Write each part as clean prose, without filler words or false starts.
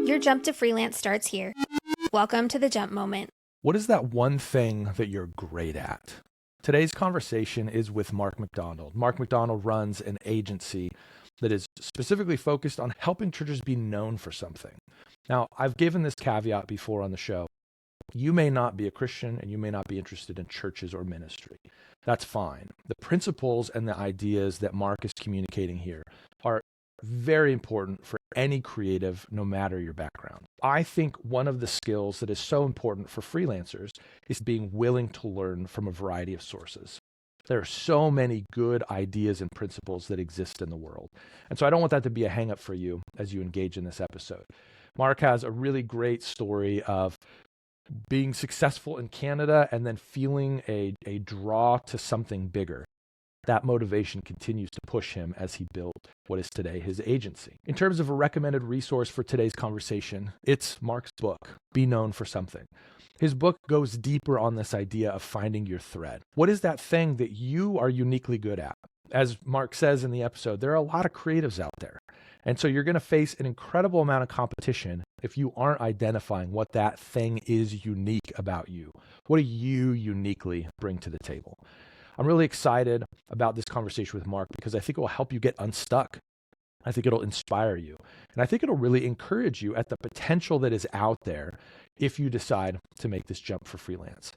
Your jump to freelance starts here. Welcome to the Jump Moment. What is that one thing that you're great at? Today's conversation is with Mark MacDonald. Mark MacDonald runs an agency that is specifically focused on helping churches be known for something. Now, I've given this caveat before on the show. You may not be a Christian and you may not be interested in churches or ministry. That's fine. The principles and the ideas that Mark is communicating here are very important for any creative, no matter your background. I think one of the skills that is so important for freelancers is being willing to learn from a variety of sources. There are so many good ideas and principles that exist in the world. And so I don't want that to be a hang-up for you as you engage in this episode. Mark has a really great story of being successful in Canada and then feeling a draw to something bigger. That motivation continues to push him as he built what is today his agency. In terms of a recommended resource for today's conversation, it's Mark's book, Be Known for Something. His book goes deeper on this idea of finding your thread. What is that thing that you are uniquely good at? As Mark says in the episode, there are a lot of creatives out there. And so you're going to face an incredible amount of competition if you aren't identifying what that thing is unique about you. What do you uniquely bring to the table? I'm really excited about this conversation with Mark because I think it will help you get unstuck. I think it'll inspire you. And I think it'll really encourage you at the potential that is out there if you decide to make this jump for freelance.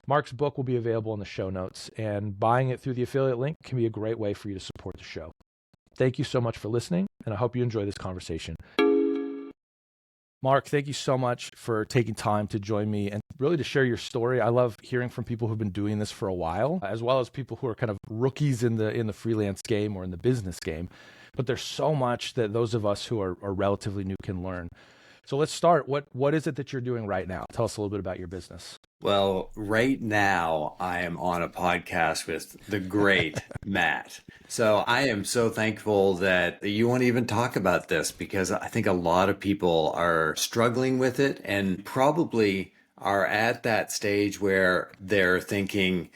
Mark's book will be available in the show notes, and buying it through the affiliate link can be a great way for you to support the show. Thank you so much for listening, and I hope you enjoy this conversation. Mark, thank you so much for taking time to join me and really to share your story. I love hearing from people who've been doing this for a while, as well as people who are kind of rookies in the freelance game or in the business game. But there's so much that those of us who are relatively new can learn. So let's start. What is it that you're doing right now? Tell us a little bit about your business. Well, right now I am on a podcast with the great Matt. So I am so thankful that you want to even talk about this because I think a lot of people are struggling with it and probably are at that stage where they're thinking,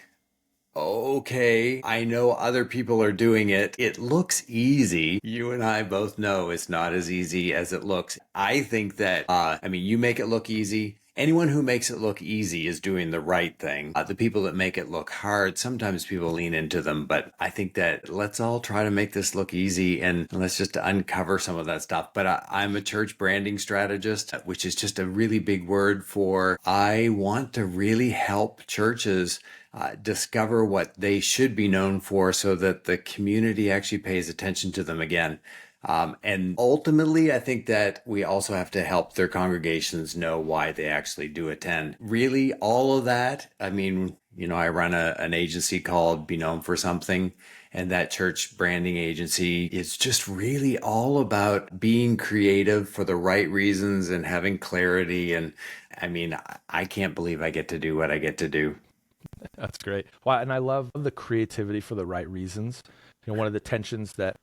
okay, I know other people are doing it. It looks easy. You and I both know it's not as easy as it looks. I think that, you make it look easy. Anyone who makes it look easy is doing the right thing. The people that make it look hard, sometimes people lean into them, but I think that let's all try to make this look easy and let's just uncover some of that stuff. But I'm a church branding strategist, which is just a really big word for I want to really help churches discover what they should be known for so that the community actually pays attention to them again. And ultimately, I think that we also have to help their congregations know why they actually do attend. Really, all of that, I run an agency called Be Known for Something, and that church branding agency is just really all about being creative for the right reasons and having clarity. And I can't believe I get to do what I get to do. That's great. Wow, and I love the creativity for the right reasons. One of the tensions that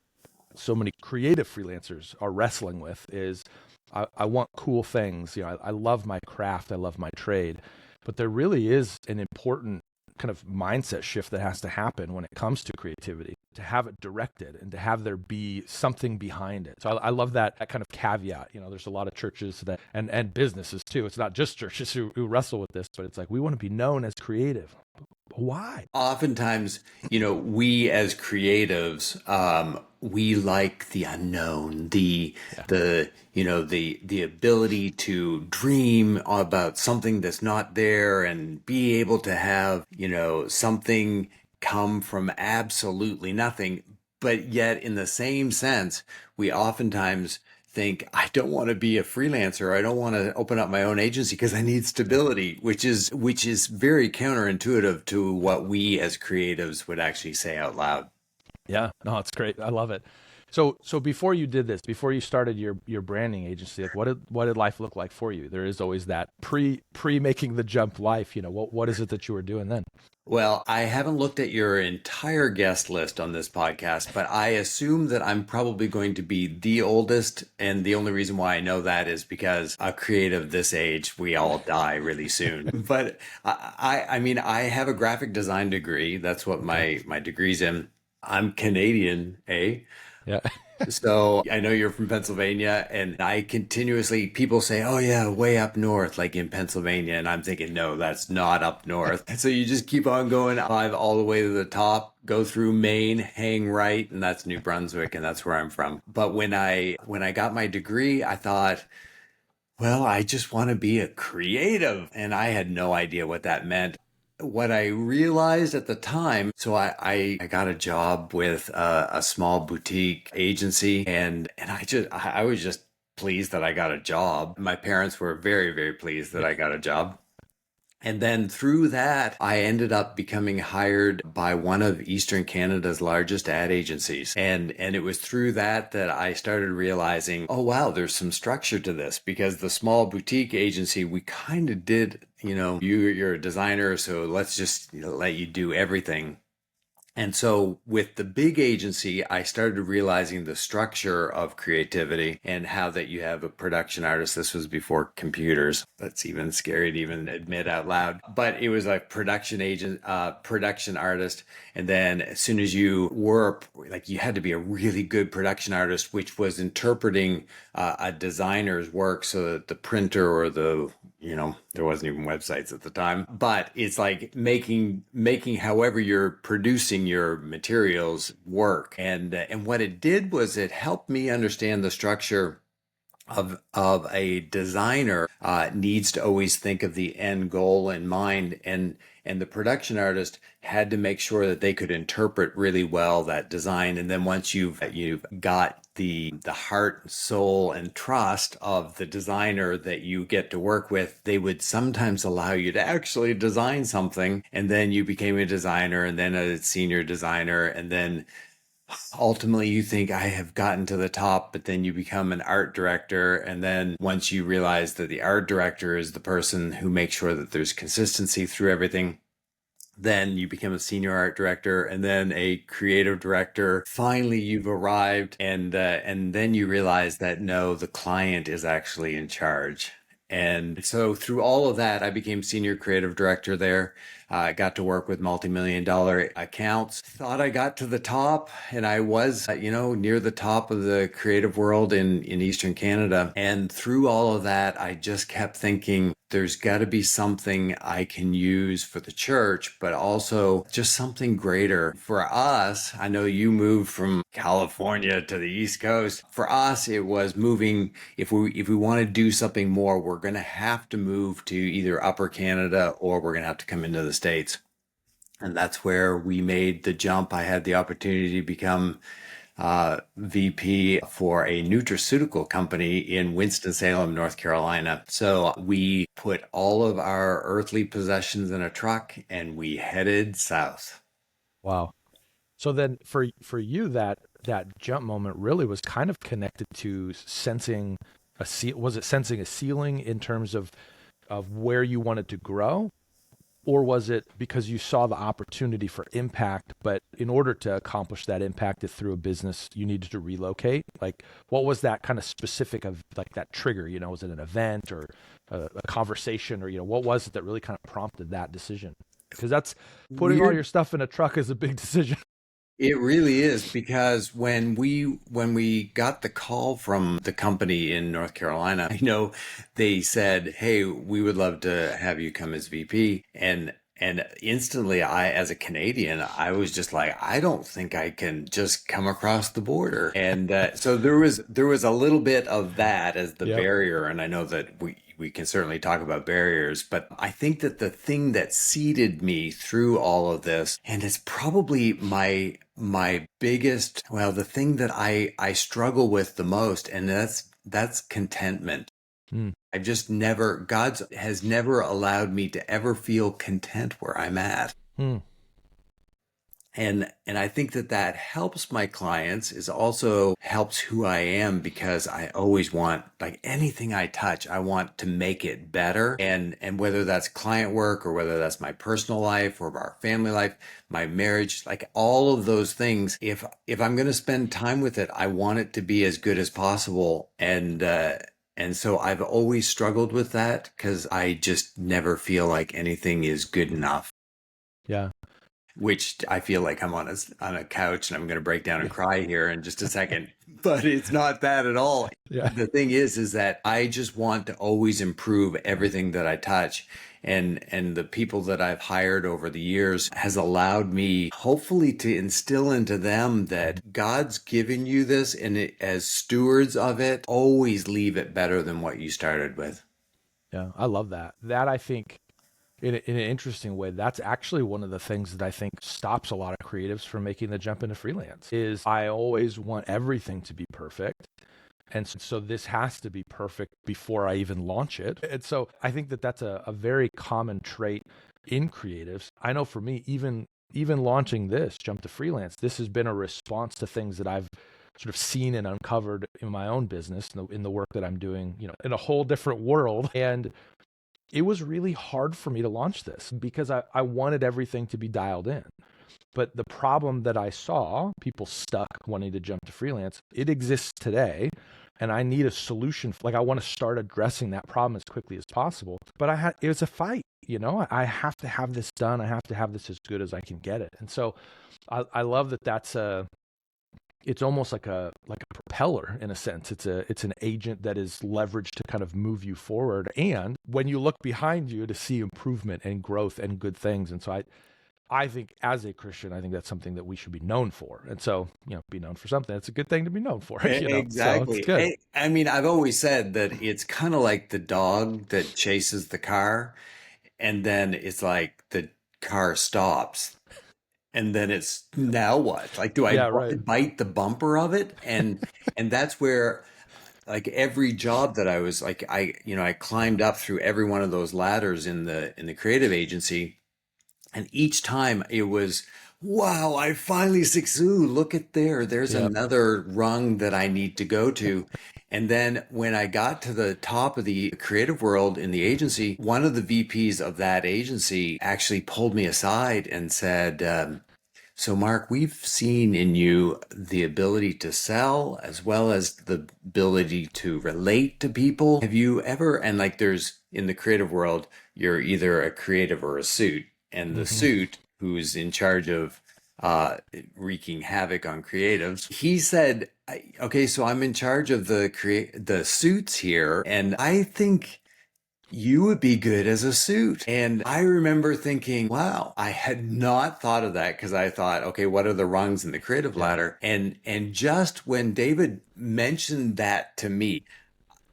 so many creative freelancers are wrestling with is I want cool things. I love my craft. I love my trade. But there really is an important kind of mindset shift that has to happen when it comes to creativity, to have it directed and to have there be something behind it. So I love that kind of caveat. There's a lot of churches that and businesses too. It's not just churches who wrestle with this, but it's like we want to be known as creative. Why? Oftentimes, we as creatives, we like the unknown, the ability to dream about something that's not there and be able to have, something come from absolutely nothing. But yet in the same sense, we oftentimes think, I don't want to be a freelancer. I don't want to open up my own agency because I need stability, which is very counterintuitive to what we as creatives would actually say out loud. Yeah, no, it's great. I love it. So before you did this, before you started your branding agency, like what did life look like for you? There is always that pre making the jump life. What is it that you were doing then? Well, I haven't looked at your entire guest list on this podcast, but I assume that I'm probably going to be the oldest. And the only reason why I know that is because a creative this age, we all die really soon. But I have a graphic design degree. That's what my degree's in. I'm Canadian, eh? Yeah. So I know you're from Pennsylvania, and I continuously, people say, oh, yeah, way up north, like in Pennsylvania. And I'm thinking, no, that's not up north. And so you just keep on going all the way to the top, go through Maine, hang right, and that's New Brunswick, and that's where I'm from. But when I got my degree, I thought, well, I just want to be a creative. And I had no idea what that meant. What I realized at the time, so I got a job with a small boutique agency, and I was just pleased that I got a job. My parents were very, very pleased that I got a job. And then through that, I ended up becoming hired by one of Eastern Canada's largest ad agencies. And it was through that that I started realizing, oh, wow, there's some structure to this, because the small boutique agency, we kind of did, you're a designer, so let's just let you do everything. And so with the big agency, I started realizing the structure of creativity and how that you have a production artist. This was before computers. That's even scary to even admit out loud. But it was a production agent, production artist. And then as soon as you were like, you had to be a really good production artist, which was interpreting a designer's work so that the printer or there wasn't even websites at the time, but it's like making however you're producing your materials work. And what it did was it helped me understand the structure of a designer needs to always think of the end goal in mind, and the production artist had to make sure that they could interpret really well that design. And then once you've got the heart, soul, and trust of the designer that you get to work with, they would sometimes allow you to actually design something, and then you became a designer, and then a senior designer, and then ultimately you think I have gotten to the top, but then you become an art director. And then once you realize that the art director is the person who makes sure that there's consistency through everything, then you become a senior art director, and then a creative director. Finally, you've arrived, and then you realize that no, the client is actually in charge. And so through all of that, I became senior creative director there. I got to work with multi-million-dollar accounts. Thought I got to the top, and I was, near the top of the creative world in Eastern Canada. And through all of that, I just kept thinking, there's got to be something I can use for the church, but also just something greater for us. I know you moved from California to the East Coast. For us, it was moving. If we want to do something more, we're going to have to move to either Upper Canada, or we're going to have to come into the States. And that's where we made the jump. I had the opportunity to become VP for a nutraceutical company in Winston-Salem, North Carolina. So we put all of our earthly possessions in a truck and we headed south. Wow. So then for you, that jump moment really was kind of connected to sensing was it sensing a ceiling in terms of where you wanted to grow? Or was it because you saw the opportunity for impact, but in order to accomplish that impact through a business, you needed to relocate? Like, what was that kind of specific of like that trigger? Was it an event or a conversation, or what was it that really kind of prompted that decision? Because that's putting all your stuff in a truck is a big decision. It really is, because when we got the call from the company in North Carolina, they said, "Hey, we would love to have you come as VP." And instantly, as a Canadian, I was just like, I don't think I can just come across the border. And so there was a little bit of that as the Yep. barrier. And I know that we can certainly talk about barriers, but I think that the thing that seeded me through all of this, and it's probably my biggest, well, the thing that I struggle with the most, and that's contentment. Mm. I've just never, God has never allowed me to ever feel content where I'm at. Mm. And I think that helps my clients, is also helps who I am, because I always want, like anything I touch, I want to make it better. And whether that's client work, or whether that's my personal life or our family life, my marriage, like all of those things, if I'm going to spend time with it, I want it to be as good as possible. And so I've always struggled with that, because I just never feel like anything is good enough. Yeah. which I feel like I'm on a couch and I'm going to break down and cry here in just a second, but it's not that at all. Yeah. The thing is that I just want to always improve everything that I touch. And the people that I've hired over the years has allowed me hopefully to instill into them that God's given you this, and as stewards of it, always leave it better than what you started with. Yeah, I love that. That I think in an interesting way, that's actually one of the things that I think stops a lot of creatives from making the jump into freelance is I always want everything to be perfect. And so this has to be perfect before I even launch it. And so I think that that's a very common trait in creatives. I know for me, even launching this jump to freelance, this has been a response to things that I've sort of seen and uncovered in my own business, in the work that I'm doing, in a whole different world. And it was really hard for me to launch this because I wanted everything to be dialed in. But the problem that I saw, people stuck wanting to jump to freelance, it exists today. And I need a solution. Like I want to start addressing that problem as quickly as possible. But it was a fight, I have to have this done. I have to have this as good as I can get it. And so I love that it's almost like a propeller in a sense. It's an agent that is leveraged to kind of move you forward. And when you look behind you to see improvement and growth and good things. And so I think as a Christian, I think that's something that we should be known for. And so, be known for something. It's a good thing to be known for. Exactly. So it's good. I mean, I've always said that it's kind of like the dog that chases the car, and then it's like the car stops. And then it's now what? Like, do I Yeah, right. bite the bumper of it? And that's where like every job that I was like, I climbed up through every one of those ladders in the creative agency. And each time it was, wow, I finally succeed. Look at there's Yep. another rung that I need to go to. And then when I got to the top of the creative world in the agency, one of the VPs of that agency actually pulled me aside and said, so Mark, we've seen in you the ability to sell as well as the ability to relate to people. Have you ever, and like there's in the creative world, you're either a creative or a suit, and the Mm-hmm. suit who's in charge of wreaking havoc on creatives, he said, okay, so I'm in charge of the suits here, and I think you would be good as a suit. And I remember thinking, wow, I had not thought of that because I thought, okay, what are the rungs in the creative ladder? And just when David mentioned that to me,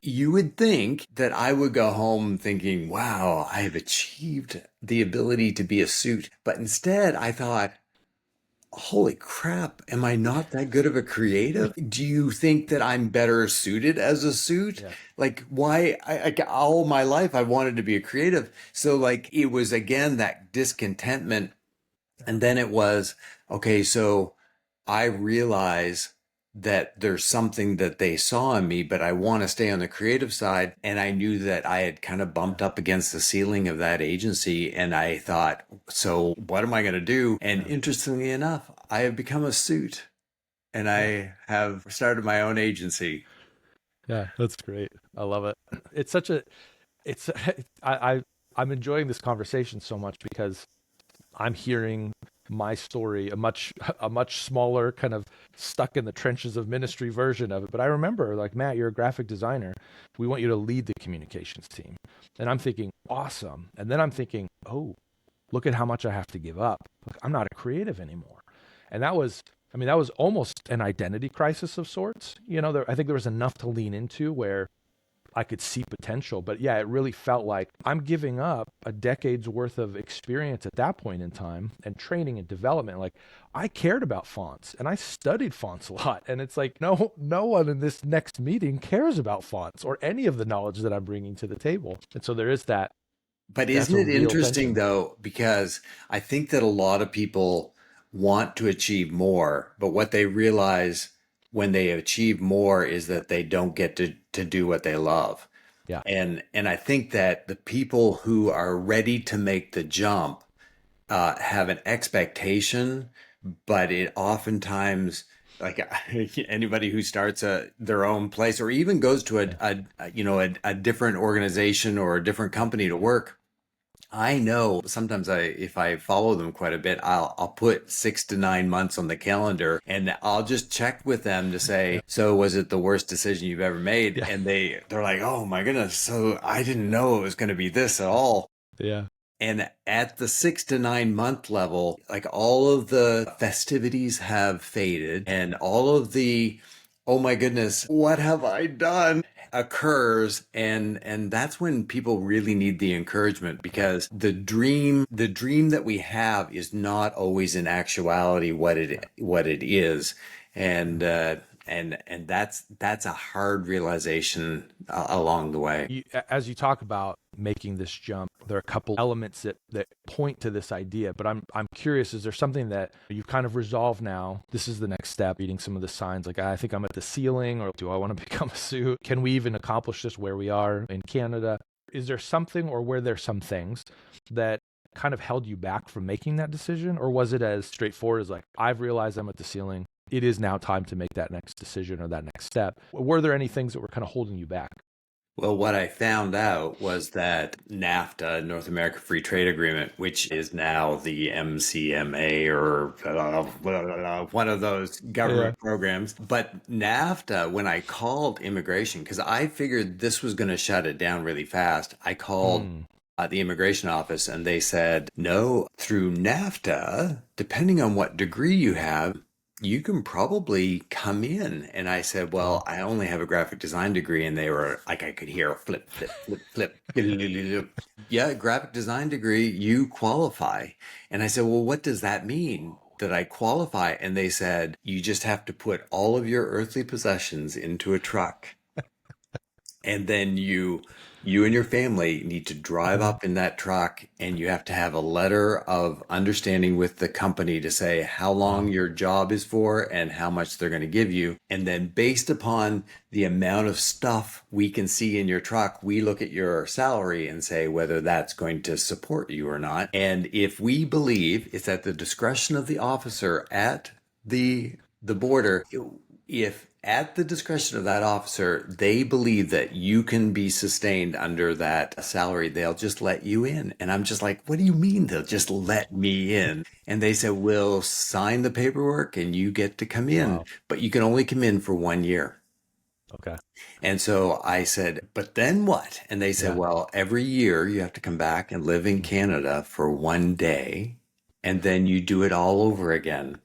you would think that I would go home thinking, wow, I have achieved the ability to be a suit. But instead, I thought, holy crap, am I not that good of a creative? Do you think that I'm better suited as a suit? Yeah. Like, why? All my life I wanted to be a creative. So, like, it was again that discontentment. And then it was, okay, so I realize that there's something that they saw in me, but I want to stay on the creative side. And I knew that I had kind of bumped up against the ceiling of that agency. And I thought, so what am I going to do? And interestingly enough, I have become a suit and I have started my own agency. Yeah, that's great. I love it. It's such a, it's, I'm enjoying this conversation so much because I'm hearing my story, a much smaller kind of stuck in the trenches of ministry version of it. But I remember like, Matt, you're a graphic designer. We want you to lead the communications team. And I'm thinking, awesome. And then I'm thinking, oh, look at how much I have to give up. Look, I'm not a creative anymore. And that was almost an identity crisis of sorts. I think there was enough to lean into where I could see potential, but yeah, it really felt like I'm giving up a decade's worth of experience at that point in time and training and development. Like I cared about fonts and I studied fonts a lot. And it's like, no one in this next meeting cares about fonts or any of the knowledge that I'm bringing to the table. And so there is that. But That's isn't a it real interesting tension. though? Because I think that a lot of people want to achieve more, but what they realize when they achieve more is that they don't get to do what they love. Yeah. And I think that the people who are ready to make the jump have an expectation, but it oftentimes like anybody who starts their own place or even goes to Yeah. a different organization or a different company to work, I know sometimes if I follow them quite a bit, I'll put 6 to 9 months on the calendar and I'll just check with them to say, Yeah. so was it the worst decision you've ever made? Yeah. And they're like, oh my goodness, so I didn't know it was going to be this at all. Yeah. And at the 6 to 9 month level, like all of the festivities have faded and all of the, oh my goodness, what have I done occurs. And that's when people really need the encouragement because the dream that we have is not always in actuality what it is. And, and that's a hard realization along the way. As you talk about making this jump, there are a couple elements that point to this idea, but I'm curious, is there something that you've kind of resolved now? This is the next step, reading some of the signs, like I think I'm at the ceiling, or do I want to become a suit? Can we even accomplish this where we are in Canada? Is there something, or were there some things that kind of held you back from making that decision? Or was it as straightforward as like, I've realized I'm at the ceiling, it is now time to make that next decision or that next step? Were there any things that were kind of holding you back? Well, what I found out was that NAFTA, North America Free Trade Agreement, which is now the MCMA or one of those Yeah. government programs, but NAFTA, when I called immigration, because I figured this was going to shut it down really fast, I called Mm. the immigration office and they said, no, through NAFTA, depending on what degree you have, you can probably come in. And I said, well, Wow. I only have a graphic design degree. And they were like, I could hear flip, flip, flip, flip. Yeah, graphic design degree, you qualify. And I said, well, what does that mean that I qualify? And they said, you just have to put all of your earthly possessions into a truck. And then you and your family need to drive Uh, up in that truck and you have to have a letter of understanding with the company to say how long wow. your job is for and how much they're going to give you. And then based upon the amount of stuff we can see in your truck, we look at your salary and say whether that's going to support you or not. And if we believe it's at the discretion of the officer at the border, if at the discretion of that officer, they believe that you can be sustained under that salary, they'll just let you in. And I'm just like, what do you mean they'll just let me in? And they said, we'll sign the paperwork and you get to come in, Wow. but you can only come in for 1 year. Okay. And so I said, but then what? And they said, Yeah. well, every year you have to come back and live in Canada for 1 day, and then you do it all over again.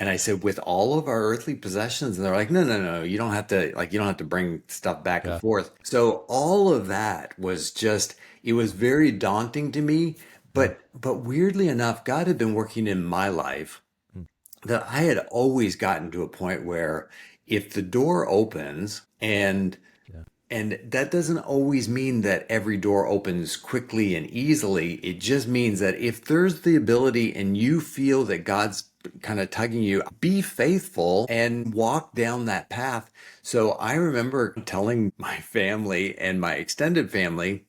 And I said, with all of our earthly possessions, and they're like, no, no, no, you don't have to, like, you don't have to bring stuff back and Yeah. forth. So all of that was just, it was very daunting to me. Yeah. But weirdly enough, God had been working in my life Mm. that I had always gotten to a point where if the door opens Yeah. and that doesn't always mean that every door opens quickly and easily. It just means that if there's the ability and you feel that God's kind of tugging you, be faithful and walk down that path. So I remember telling my family and my extended family,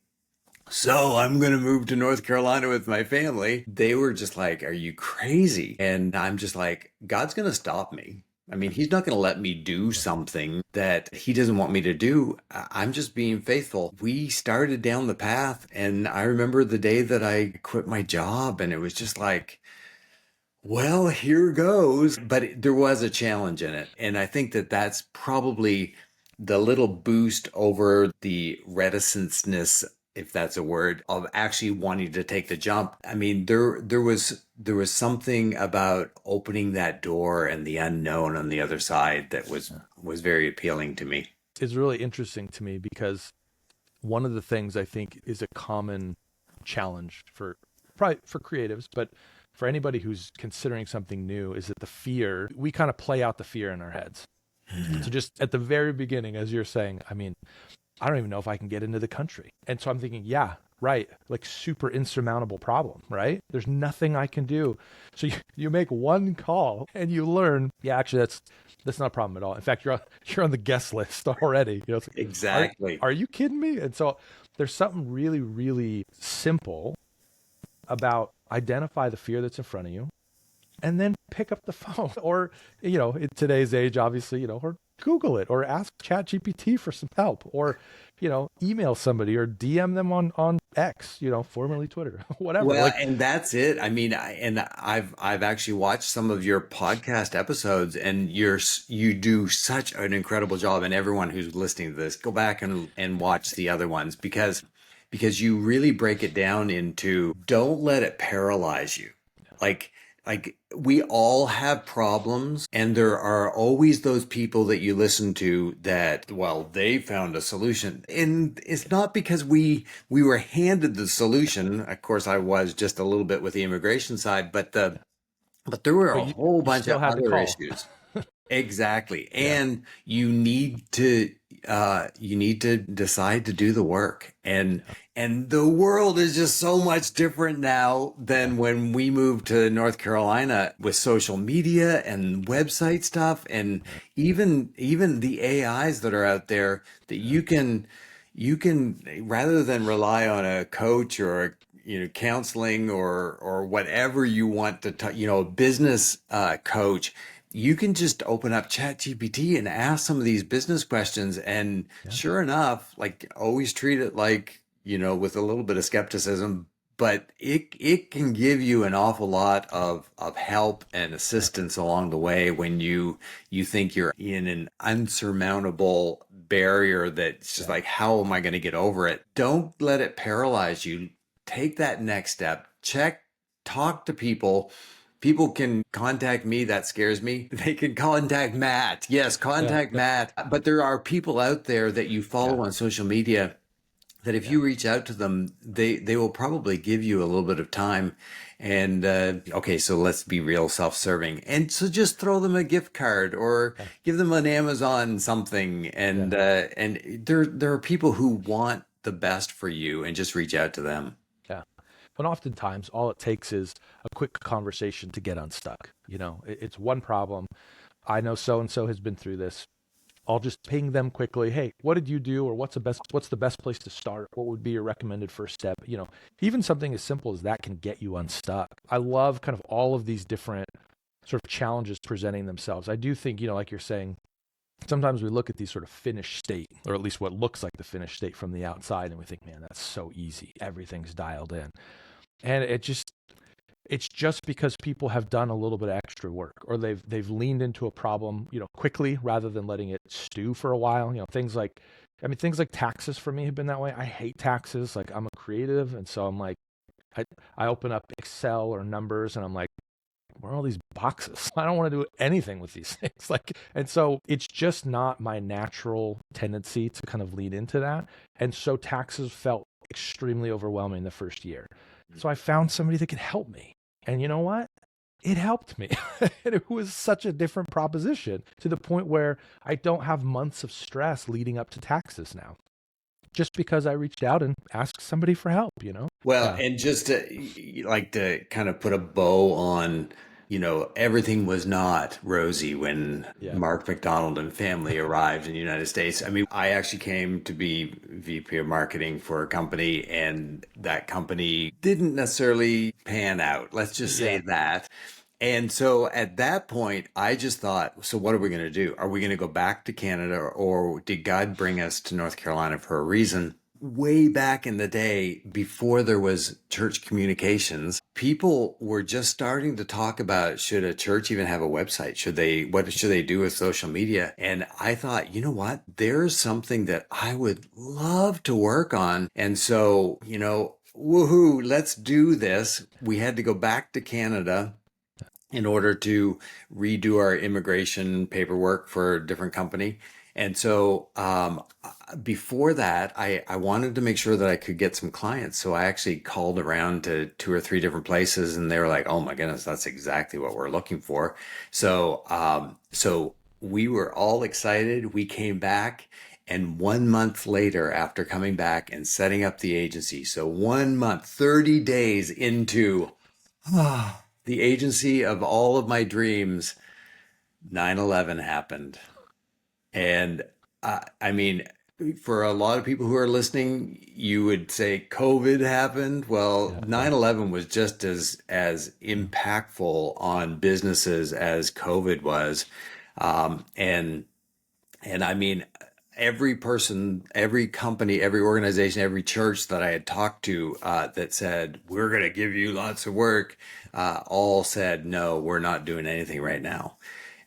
so I'm going to move to North Carolina with my family. They were just like, are you crazy? And I'm just like, God's going to stop me. I mean, he's not going to let me do something that he doesn't want me to do. I'm just being faithful. We started down the path. And I remember the day that I quit my job and it was just like, well, here goes. But there was a challenge in it. And I think that that's probably the little boost over the reticenceness, if that's a word, of actually wanting to take the jump. I mean, there was something about opening that door and the unknown on the other side that was very appealing to me. It's really interesting to me because one of the things I think is a common challenge for probably for creatives, but for anybody who's considering something new is that the fear, we kind of play out the fear in our heads. So just at the very beginning, as you're saying, I mean, I don't even know if I can get into the country. And so I'm thinking, yeah, right. Like super insurmountable problem, right? There's nothing I can do. So you make one call and you learn, yeah, actually that's not a problem at all. In fact, you're on the guest list already. You know, it's like, Exactly. are you kidding me? And so there's something really, really simple about identify the fear that's in front of you and then pick up the phone or, in today's age, obviously, or Google it or ask ChatGPT for some help, or, email somebody or DM them on X, formerly Twitter, whatever. Well, Like, and that's it. I mean, I've actually watched some of your podcast episodes, and you do such an incredible job. And everyone who's listening to this, go back and watch the other ones, because you really break it down into, don't let it paralyze you. Like we all have problems, and there are always those people that you listen to that, well, they found a solution. And it's not because we were handed the solution. Of course, I was just a little bit with the immigration side, but there were but a you, whole you bunch still of had to other call. issues. Exactly. Yeah. And you need to decide to do the work. And the world is just so much different now than when we moved to North Carolina, with social media and website stuff, and even the AIs that are out there, that you can, rather than rely on a coach or counseling or whatever you want to a business coach. You can just open up ChatGPT and ask some of these business questions, and sure enough, like, always treat it like, with a little bit of skepticism, but it can give you an awful lot of help and assistance along the way, when you think you're in an unsurmountable barrier that's just like, how am I going to get over it? Don't let it paralyze you. Take that next step. Talk to people. People can contact me. That scares me. They can contact Matt. Yes, Yeah. contact Matt. But there are people out there that you follow on social media that, if you reach out to them, they will probably give you a little bit of time. And okay, so let's be real self-serving. And so just throw them a gift card, or give them an Amazon something. And there are people who want the best for you, and just reach out to them. Yeah. But oftentimes, all it takes is a quick conversation to get unstuck. It's one problem. I know so and so has been through this. I'll just ping them quickly. Hey, what did you do? Or what's the best place to start? What would be your recommended first step? Even something as simple as that can get you unstuck. I love kind of all of these different sort of challenges presenting themselves. I do think, like you're saying, sometimes we look at these sort of finished state, or at least what looks like the finished state from the outside, and we think, man, that's so easy. Everything's dialed in. And it's just because people have done a little bit of extra work, or they've leaned into a problem, quickly, rather than letting it stew for a while. Things like taxes for me have been that way. I hate taxes. Like, I'm a creative, and so I'm like, I open up Excel or numbers, and I'm like, where are all these boxes? I don't want to do anything with these things. And so it's just not my natural tendency to kind of lean into that. And so taxes felt extremely overwhelming the first year. So I found somebody that could help me. And you know what? It helped me. And it was such a different proposition, to the point where I don't have months of stress leading up to taxes now, just because I reached out and asked somebody for help, Well, Yeah. and just to kind of put a bow on, everything was not rosy when Yeah. Mark MacDonald and family arrived in the United States. I mean, I actually came to be VP of marketing for a company, and that company didn't necessarily pan out. Let's just say Yeah. that. And so at that point, I just thought, so what are we going to do? Are we going to go back to Canada, or did God bring us to North Carolina for a reason? Way back in the day, before there was church communications, people were just starting to talk about, should a church even have a website? What should they do with social media? And I thought, you know what? There's something that I would love to work on. And so, woohoo, let's do this. We had to go back to Canada in order to redo our immigration paperwork for a different company. And so before that, I wanted to make sure that I could get some clients. So I actually called around to 2 or 3 different places, and they were like, oh my goodness, that's exactly what we're looking for. So we were all excited. We came back. And 1 month later, after coming back and setting up the agency, so 1 month, 30 days into the agency of all of my dreams, 9/11 happened. And I mean, for a lot of people who are listening, you would say COVID happened. Well, Yeah. 9/11 was just as impactful on businesses as COVID was. And And I mean, every person, every company, every organization, every church that I had talked to that said, we're going to give you lots of work, all said, no, we're not doing anything right now.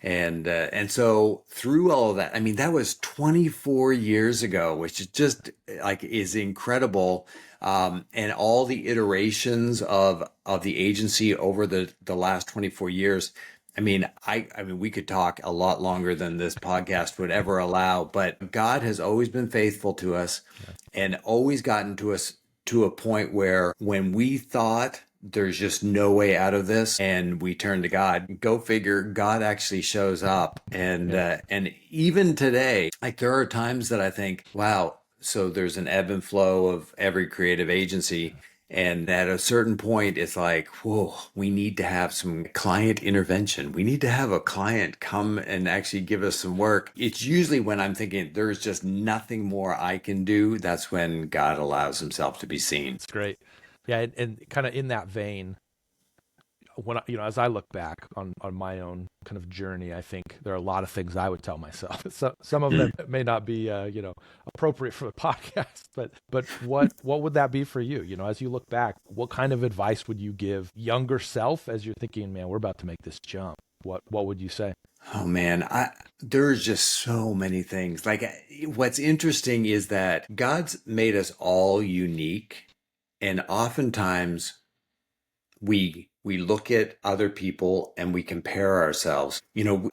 And so through all of that, I mean, that was 24 years ago, which is just like is incredible. And all the iterations of the agency over the last 24 years. I mean, we could talk a lot longer than this podcast would ever allow, but God has always been faithful to us and always gotten to us to a point where when we thought there's just no way out of this and we turn to God, go figure, God actually shows up. And even today, like there are times that I think, wow, so there's an ebb and flow of every creative agency. And at a certain point, it's like, whoa, we need to have some client intervention. We need to have a client come and actually give us some work. It's usually when I'm thinking there's just nothing more I can do. That's when God allows himself to be seen. It's great. Yeah. And kind of in that vein, when as I look back on my own kind of journey, I think there are a lot of things I would tell myself. So, some of them may not be appropriate for the podcast, but what would that be for you? As you look back, what kind of advice would you give younger self as you're thinking, man, we're about to make this jump? What would you say? Oh man, there's just so many things. Like what's interesting is that God's made us all unique, and oftentimes we look at other people and we compare ourselves.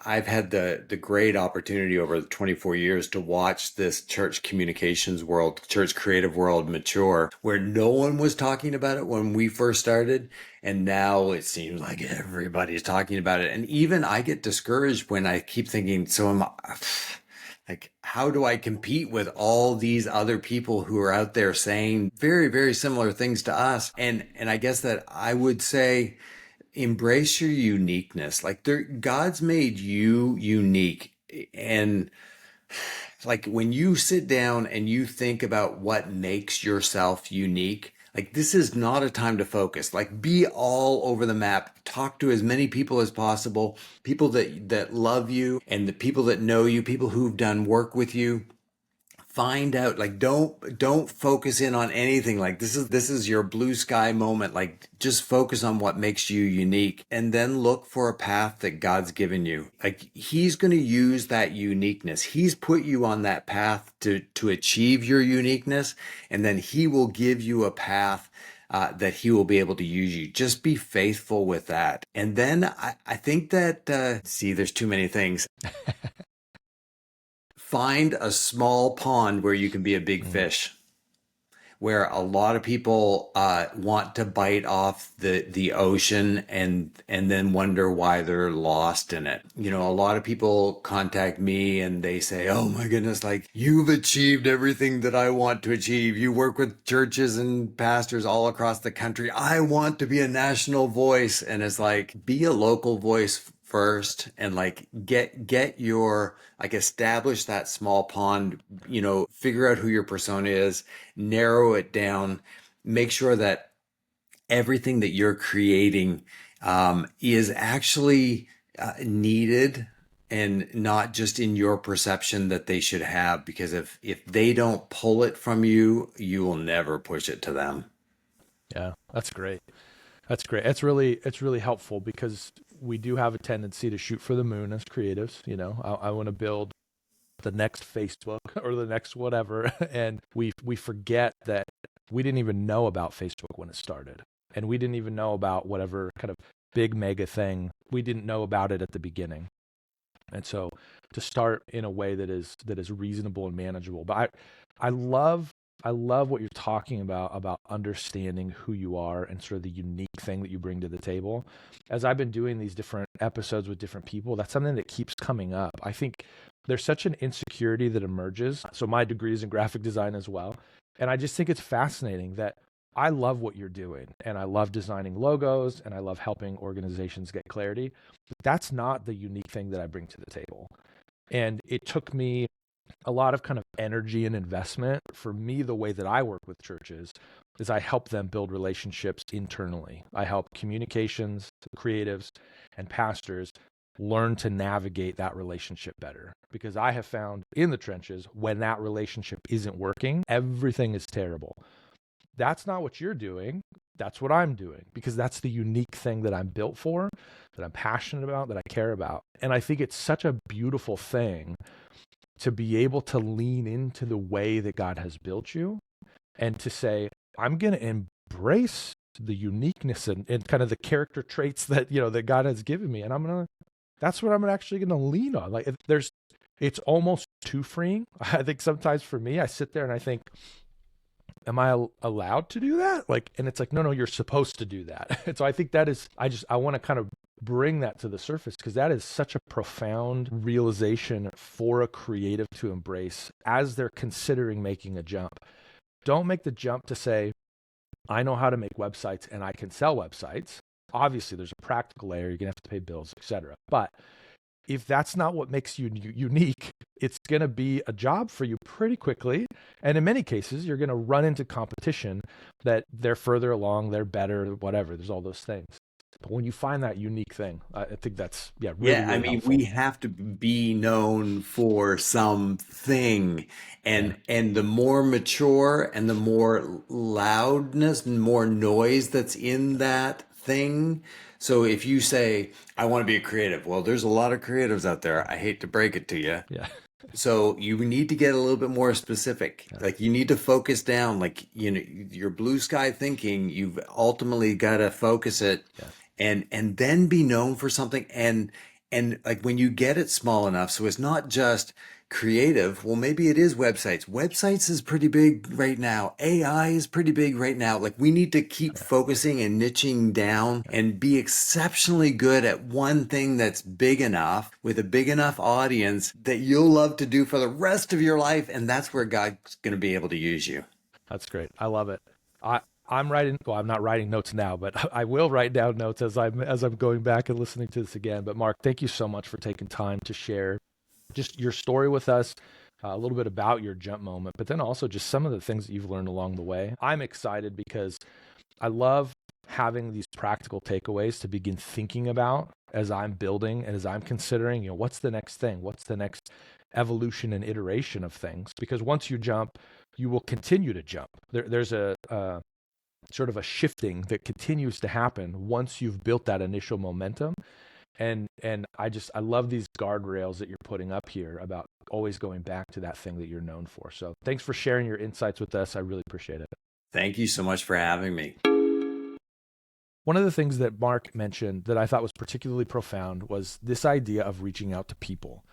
I've had the great opportunity over the 24 years to watch this church communications world, church creative world mature, where no one was talking about it when we first started. And now it seems like everybody's talking about it. And even I get discouraged when I keep thinking, so am I. Like, how do I compete with all these other people who are out there saying very, very similar things to us? And I guess that I would say, embrace your uniqueness. Like God's made you unique. And like when you sit down and you think about what makes yourself unique, like this is not a time to focus. Like be all over the map. Talk to as many people as possible, people that love you and the people that know you, people who've done work with you. Find out, like don't focus in on anything. Like this is your blue sky moment. Like just focus on what makes you unique and then look for a path that God's given you. Like he's going to use that uniqueness. He's put you on that path to achieve your uniqueness, and then he will give you a path that he will be able to use you. Just be faithful with that. And then I think that there's too many things. Find a small pond where you can be a big fish, where a lot of people want to bite off the ocean and then wonder why they're lost in it. A lot of people contact me and they say, oh my goodness, like you've achieved everything that I want to achieve. You work with churches and pastors all across the country. I want to be a national voice. And it's like, be a local voice first and like get your like establish that small pond, figure out who your persona is, narrow it down, make sure that everything that you're creating is actually needed and not just in your perception that they should have, because if they don't pull it from you, you will never push it to them. Yeah, that's great. That's great. It's really helpful because we do have a tendency to shoot for the moon as creatives. I want to build the next Facebook or the next whatever. And we forget that we didn't even know about Facebook when it started. And we didn't even know about whatever kind of big mega thing. We didn't know about it at the beginning. And so to start in a way that is reasonable and manageable. But I love what you're talking about understanding who you are and sort of the unique thing that you bring to the table. As I've been doing these different episodes with different people, that's something that keeps coming up. I think there's such an insecurity that emerges. So my degree is in graphic design as well. And I just think it's fascinating that I love what you're doing and I love designing logos and I love helping organizations get clarity. But that's not the unique thing that I bring to the table. And it took me a lot of kind of energy and investment. For me, the way that I work with churches is I help them build relationships internally. I help communications, creatives, and pastors learn to navigate that relationship better. Because I have found in the trenches, when that relationship isn't working, everything is terrible. That's not what you're doing. That's what I'm doing, because that's the unique thing that I'm built for, that I'm passionate about, that I care about. And I think it's such a beautiful thing to be able to lean into the way that God has built you and to say, I'm going to embrace the uniqueness and kind of the character traits that, that God has given me. And that's what I'm actually going to lean on. Like it's almost too freeing. I think sometimes for me, I sit there and I think, am I allowed to do that? And it's like, no, you're supposed to do that. And so I think that is, I want to kind of bring that to the surface, because that is such a profound realization for a creative to embrace as they're considering making a jump. Don't make the jump to say, I know how to make websites and I can sell websites. Obviously, there's a practical layer. You're going to have to pay bills, etc. But if that's not what makes you unique, it's going to be a job for you pretty quickly. And in many cases, you're going to run into competition that they're further along, they're better, whatever. There's all those things. But when you find that unique thing, I think that's, really helpful. We have to be known for something. And the more mature and the more loudness and more noise that's in that thing. So if you say, I want to be a creative, well, there's a lot of creatives out there. I hate to break it to you. Yeah. So you need to get a little bit more specific. Yeah. Like you need to focus down, your blue sky thinking, you've ultimately got to focus it. Yeah. And then be known for something. And like when you get it small enough, so it's not just creative, well, maybe it is websites. Websites is pretty big right now. AI is pretty big right now. Like we need to keep focusing and niching down and be exceptionally good at one thing that's big enough with a big enough audience that you'll love to do for the rest of your life. And that's where God's going to be able to use you. That's great. I love it. I'm not writing notes now, but I will write down notes as I'm going back and listening to this again. But Mark, thank you so much for taking time to share just your story with us, a little bit about your jump moment, but then also just some of the things that you've learned along the way. I'm excited because I love having these practical takeaways to begin thinking about as I'm building and as I'm considering, what's the next thing? What's the next evolution and iteration of things? Because once you jump, you will continue to jump. There's a sort of a shifting that continues to happen once you've built that initial momentum. And I love these guardrails that you're putting up here about always going back to that thing that you're known for. So thanks for sharing your insights with us. I really appreciate it. Thank you so much for having me. One of the things that Mark mentioned that I thought was particularly profound was this idea of reaching out to people.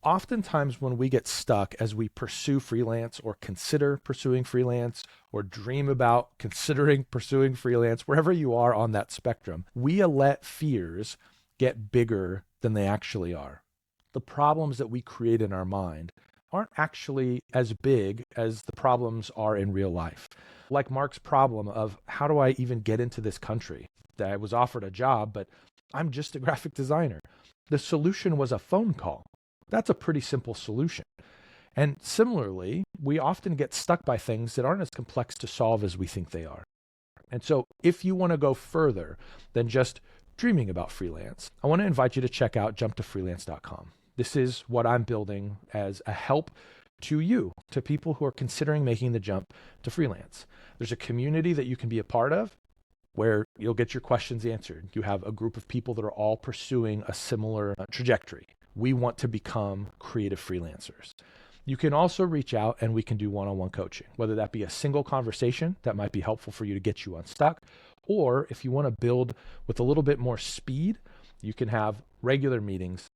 Oftentimes when we get stuck as we pursue freelance or consider pursuing freelance or dream about considering pursuing freelance, wherever you are on that spectrum, we let fears get bigger than they actually are. The problems that we create in our mind aren't actually as big as the problems are in real life. Like Mark's problem of, how do I even get into this country? That I was offered a job, but I'm just a graphic designer. The solution was a phone call. That's a pretty simple solution. And similarly, we often get stuck by things that aren't as complex to solve as we think they are. And so if you want to go further than just dreaming about freelance, I want to invite you to check out jumptofreelance.com. This is what I'm building as a help to you, to people who are considering making the jump to freelance. There's a community that you can be a part of where you'll get your questions answered. You have a group of people that are all pursuing a similar trajectory. We want to become creative freelancers. You can also reach out and we can do one-on-one coaching, whether that be a single conversation that might be helpful for you to get you unstuck, or if you want to build with a little bit more speed, you can have regular meetings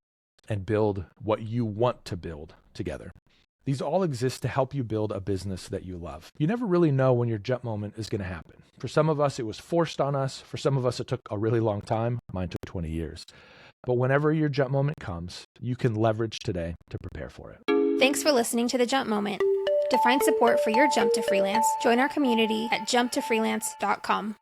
and build what you want to build together. These all exist to help you build a business that you love. You never really know when your jump moment is going to happen. For some of us, it was forced on us. For some of us, it took a really long time. Mine took 20 years. But whenever your jump moment comes, you can leverage today to prepare for it. Thanks for listening to The Jump Moment. To find support for your jump to freelance, join our community at jumptofreelance.com.